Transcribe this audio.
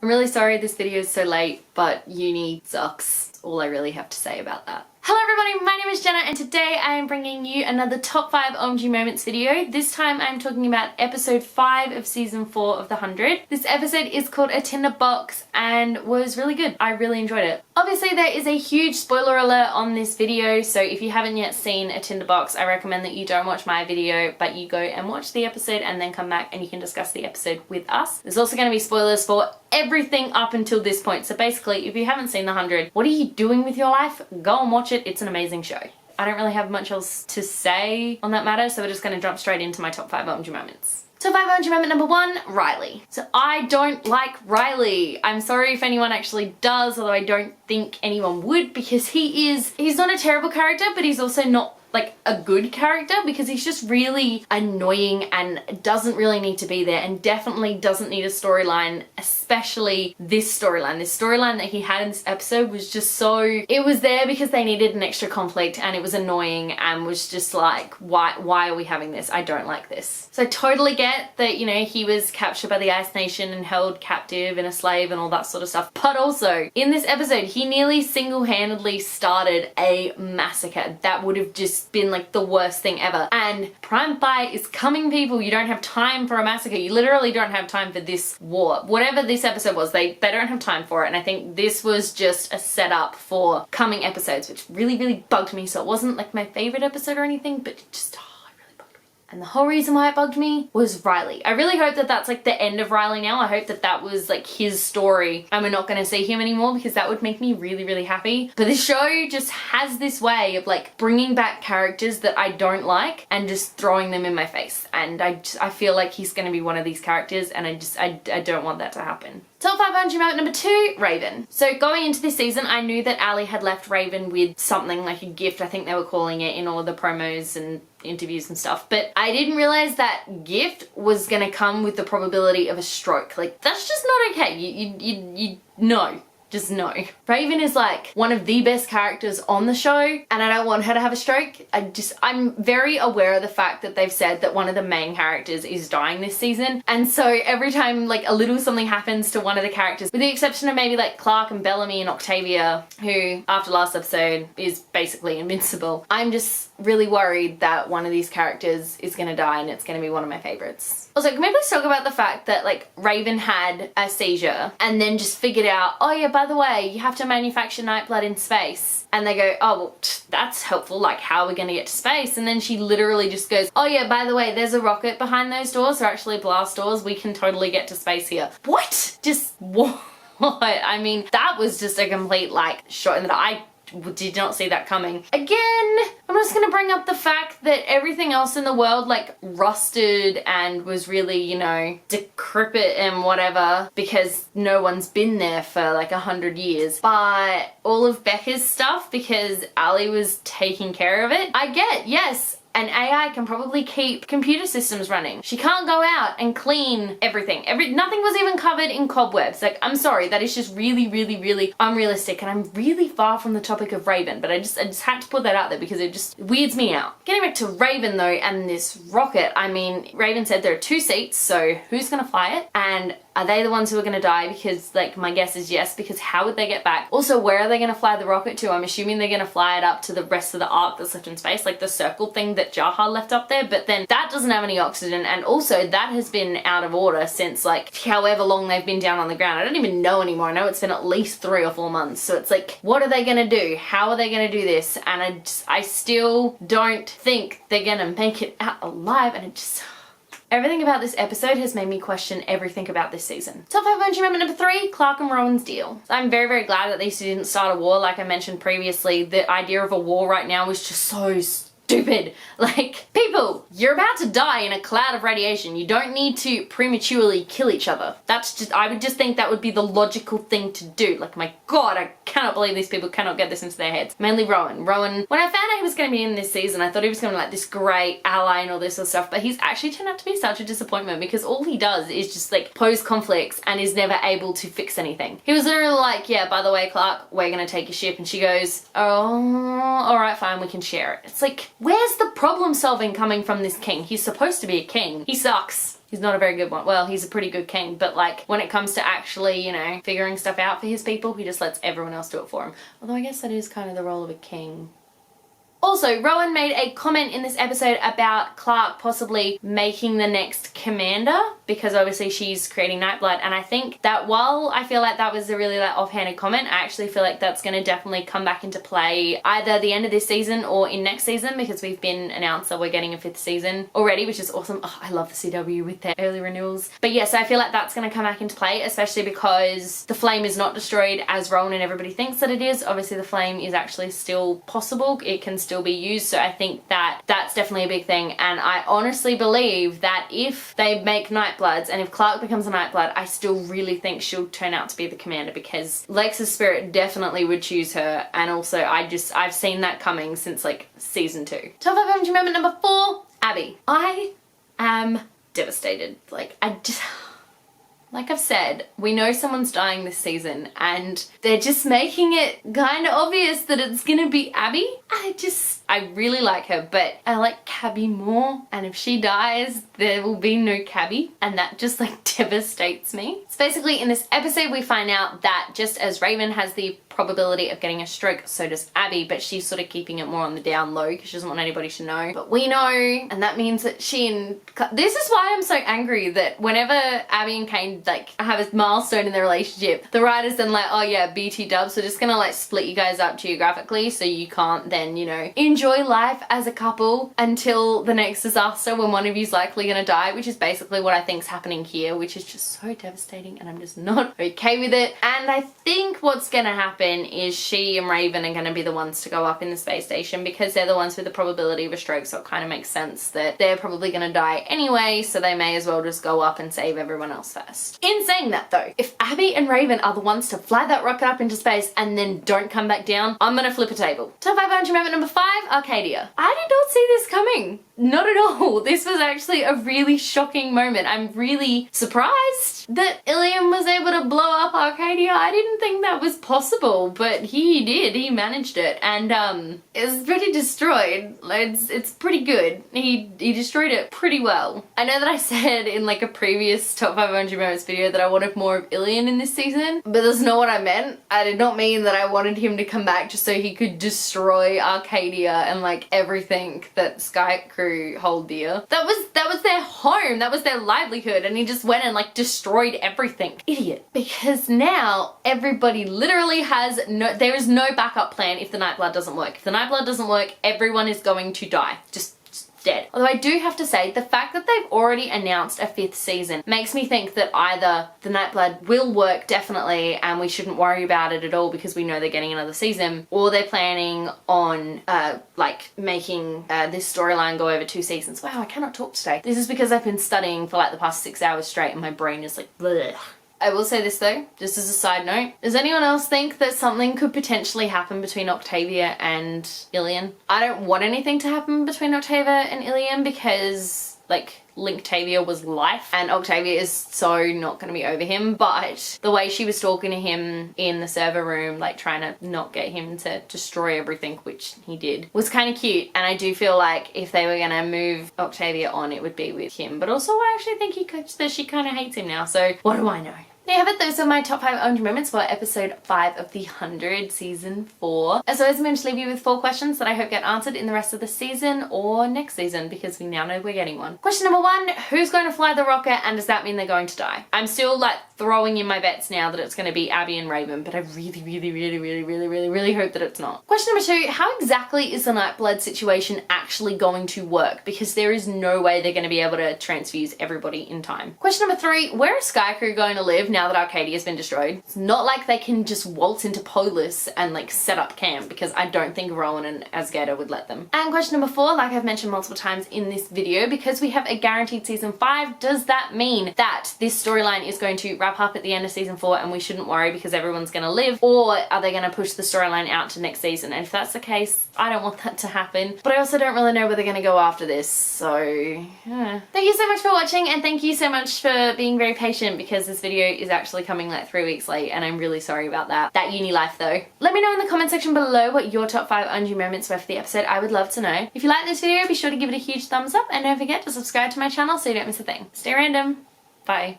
I'm really sorry this video is so late, but uni sucks. That's all I really have to say about that. Hello everybody, my name is Jenna and today I am bringing you another top 5 OMG Moments video. This time I'm talking about episode 5 of season 4 of The 100. This episode is called A Tinder Box and was really good. I really enjoyed it. Obviously there is a huge spoiler alert on this video, so if you haven't yet seen A Tinder Box, I recommend that you don't watch my video, but you go and watch the episode and then come back and you can discuss the episode with us. There's also going to be spoilers for everything up until this point, so basically if you haven't seen The 100, what are you doing with your life? Go and watch it. It's an amazing show. I don't really have much else to say on that matter, so we're just going to jump straight into my top 5 OMG moments. Top 5 OMG moment number 1, Riley. So I don't like Riley. I'm sorry if anyone actually does, although I don't think anyone would, because he's not a terrible character, but he's also not like a good character, because he's just really annoying and doesn't really need to be there and definitely doesn't need a storyline, especially this storyline. This storyline that he had in this episode was just so, it was there because they needed an extra conflict and it was annoying and was just like, why are we having this? I don't like this. So I totally get that, you know, he was captured by the Ice Nation and held captive and a slave and all that sort of stuff, but also in this episode he nearly single-handedly started a massacre that would have just been like the worst thing ever. And Prime Fire is coming, people. You don't have time for a massacre. You literally don't have time for this war. Whatever this episode was, they don't have time for it. And I think this was just a setup for coming episodes, which really bugged me. So it wasn't like my favorite episode or anything, but it just and the whole reason why it bugged me was Riley. I really hope that that's like the end of Riley now. I hope that that was like his story and we're not going to see him anymore, because that would make me really happy. But this show just has this way of like bringing back characters that I don't like and just throwing them in my face. And I feel like he's going to be one of these characters, and I don't want that to happen. Top 5 OMG moment number 2, Raven. So going into this season, I knew that Ali had left Raven with something like a gift. I think they were calling it in all of the promos and interviews and stuff, but I didn't realize that gift was gonna come with the probability of a stroke. Like, that's just not okay. You no. Just no. Raven is like one of the best characters on the show, and I don't want her to have a stroke. I'm very aware of the fact that they've said that one of the main characters is dying this season, and so every time like a little something happens to one of the characters, with the exception of maybe like Clark and Bellamy and Octavia, who after last episode is basically invincible, I'm just really worried that one of these characters is gonna die and it's gonna be one of my favorites. Also, can we please talk about the fact that like Raven had a seizure and then just figured out, oh yeah, by the way, you have to manufacture night blood in space. And they go, oh, well, that's helpful. Like, how are we gonna get to space? And then she literally just goes, oh yeah, by the way, there's a rocket behind those doors. They're actually blast doors. We can totally get to space here. What? Just what? I mean, that was just a complete like shot in that I did not see that coming. Again, I'm just gonna bring up the fact that everything else in the world like rusted and was really, you know, decrepit and whatever, because no one's been there for like 100 years. But all of Becca's stuff, because Ali was taking care of it, I get, yes, an AI can probably keep computer systems running. She can't go out and clean everything. Nothing was even covered in cobwebs. Like, I'm sorry, that is just really unrealistic, and I'm really far from the topic of Raven, but I just had to put that out there because it just weirds me out. Getting back to Raven though, and this rocket, I mean, Raven said there are 2 seats, so who's gonna fly it? And are they the ones who are gonna die? Because like my guess is yes, because how would they get back? Also, where are they gonna fly the rocket to? I'm assuming they're gonna fly it up to the rest of the arc that's left in space, like the circle thing that Jaha left up there, but then that doesn't have any oxygen, and also that has been out of order since like however long they've been down on the ground. I don't even know anymore. I know it's been at least 3 or 4 months, so it's like, what are they gonna do? How are they gonna do this? And I still don't think they're gonna make it out alive, and it just... Everything about this episode has made me question everything about this season. Top 5 OMG moment number 3, Clark and Rowan's deal. So I'm very glad that these didn't start a war. Like I mentioned previously, the idea of a war right now is just so stupid. Like, people, you're about to die in a cloud of radiation. You don't need to prematurely kill each other. That's just, I would just think that would be the logical thing to do. Like, my God, I cannot believe these people cannot get this into their heads. Mainly Rowan. Rowan, when I found out he was going to be in this season, I thought he was going to be like this great ally and all this sort of stuff, but he's actually turned out to be such a disappointment, because all he does is just like pose conflicts and is never able to fix anything. He was literally like, yeah, by the way, Clark, we're going to take your ship. And she goes, oh, all right, fine, we can share it. It's like, where's the problem solving coming from this king? He's supposed to be a king. He sucks. He's not a very good one. Well, he's a pretty good king, but like when it comes to actually, you know, figuring stuff out for his people, he just lets everyone else do it for him. Although I guess that is kind of the role of a king. Also, Rowan made a comment in this episode about Clarke possibly making the next commander, because obviously she's creating Nightblood, and I think that while I feel like that was a really like offhanded comment, I actually feel like that's going to definitely come back into play either the end of this season or in next season, because we've been announced that we're getting a 5th season already, which is awesome. Oh, I love the CW with their early renewals. But yeah, so I feel like that's going to come back into play, especially because the flame is not destroyed as Rowan and everybody thinks that it is. Obviously the flame is actually still possible. It can still be used, so I think that that's definitely a big thing, and I honestly believe that if they make Nightbloods and if Clarke becomes a Nightblood, I still really think she'll turn out to be the commander, because Lex's spirit definitely would choose her, and also I've seen that coming since like season 2. Top 5 OMG moment number 4, Abby. I am devastated. Like like I've said, we know someone's dying this season and they're just making it kind of obvious that it's gonna be Abby. I really like her, but I like Cabby more, and if she dies, there will be no Cabby, and that just like devastates me. So basically in this episode we find out that just as Raven has the probability of getting a stroke, so does Abby, but she's sort of keeping it more on the down low because she doesn't want anybody to know. But we know, and that means that she and... This is why I'm so angry that whenever Abby and Kane like have a milestone in their relationship, the writers then like, oh yeah, BT dubs, so just gonna like split you guys up geographically so you can't then, you know, enjoy life as a couple until the next disaster when one of you's likely gonna die, which is basically what I think's happening here, which is just so devastating, and I'm just not okay with it. And I think what's gonna happen is she and Raven are going to be the ones to go up in the space station, because they're the ones with the probability of a stroke, so it kind of makes sense that they're probably going to die anyway, so they may as well just go up and save everyone else first. In saying that though, if Abby and Raven are the ones to fly that rocket up into space and then don't come back down, I'm going to flip a table. Top 5 OMG moment number 5, Arcadia. I did not see this coming. Not at all. This was actually a really shocking moment. I'm really surprised that Ilium was able to blow up Arcadia. I didn't think that was possible, but he did. He managed it, and it's pretty destroyed. It's pretty good. He destroyed it pretty well. I know that I said in like a previous Top 5 OMG Moments video that I wanted more of Ilion in this season, but that's not what I meant. I did not mean that I wanted him to come back just so he could destroy Arcadia and like everything that Sky Crew hold dear. That was their home, that was their livelihood, and he just went and like destroyed everything. Idiot. Because now everybody literally has there is no backup plan if the Nightblood doesn't work. If the Nightblood doesn't work, everyone is going to die. Just dead. Although I do have to say, the fact that they've already announced a 5th season makes me think that either the Nightblood will work definitely and we shouldn't worry about it at all because we know they're getting another season, or they're planning on like making this storyline go over 2 seasons. Wow, I cannot talk today. This is because I've been studying for like the past 6 hours straight and my brain is like bleh. I will say this though, just as a side note, does anyone else think that something could potentially happen between Octavia and Ilion? I don't want anything to happen between Octavia and Ilion because like Linktavia was life and Octavia is so not going to be over him, but the way she was talking to him in the server room, like trying to not get him to destroy everything, which he did, was kind of cute. And I do feel like if they were going to move Octavia on, it would be with him. But also I actually think that she kind of hates him now, so what do I know? There you have it, those are my top 5 OMG moments for episode 5 of the 100 season 4. As always, I'm going to leave you with 4 questions that I hope get answered in the rest of the season or next season, because we now know we're getting one. Question number 1, who's going to fly the rocket and does that mean they're going to die? I'm still like throwing in my bets now that it's going to be Abby and Raven, but I really hope that it's not. Question number 2, how exactly is the Nightblood situation actually going to work? Because there is no way they're going to be able to transfuse everybody in time. Question number 3, where is Sky Crew going to live now that Arcadia has been destroyed? It's not like they can just waltz into Polis and like set up camp, because I don't think Rowan and Asgada would let them. And question number 4, like I've mentioned multiple times in this video, because we have a guaranteed season 5, does that mean that this storyline is going to wrap wrap up at the end of season 4 and we shouldn't worry because everyone's gonna live, or are they gonna push the storyline out to next season? And if that's the case, I don't want that to happen, but I also don't really know where they're gonna go after this, so yeah. Thank you so much for watching, and thank you so much for being very patient because this video is actually coming like 3 weeks late and I'm really sorry about that. That uni life though. Let me know in the comment section below what your top 5 OMG moments were for the episode. I would love to know. If you like this video, be sure to give it a huge thumbs up and don't forget to subscribe to my channel so you don't miss a thing. Stay random. Bye.